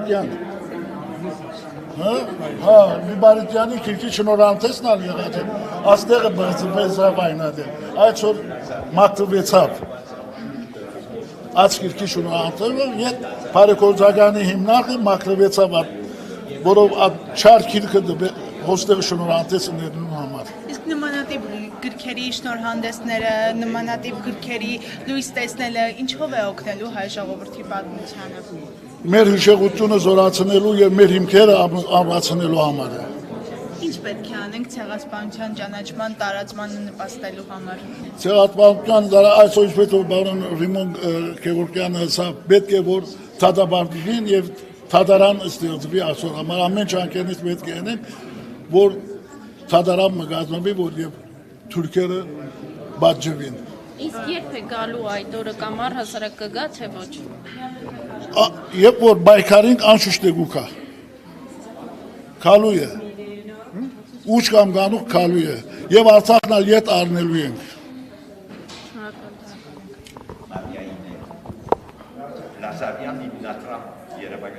Լիբարիտյան։ Հա, Լիբարիտյանի քիրքի շնորհանդեսն ալ եղած է։ Աստեղը բացվեցավ այնադե։ Այսօր մաքրվեցավ։ Այս քիրքի շնորհանդեսը ետ բարեգործականի հիմնարկը մաքրվեցավ, որով չար քիրքը հոստեղ շնորհանդեսը ներնու համար։ Իսկ նմանատիպ գրքերի շնորհանդեսները, նմանատիպ գրքերի լույս տեսնելը ինչով է օգնելու հայ ժողովրդի պատմությանը։ Մեր հիշողությունը զորացնելու եւ մեր հիմքերը ամրացնելու համար է։ Ինչ պետք է անենք ցեղասպանության ճանաչման, տարածմանը նպաստելու համար։ Ցեղասպանության այսօր ինչպես որ բարոն Ռիմոն Գևորգյանը ասա, պետք է որ դադարեցվին եւ դադարան ստեղծվի այսօր համար ամեն ճանկերից պետք է անենք, որ դադարան մգազմվի, որ եւ թուրքերը բաժվին։ Իսկ երբ է գալու այդ օրը կամ առհասարակ կգա թե ոչ։ Երբ որ բայկարին անշուշտ է գուկա։ Քալու է։ Ուչ կամ գանուկ քալու է։ Եվ Արցախն ալ ետ առնելու ենք։ La Sabian in Natra, Yerevan,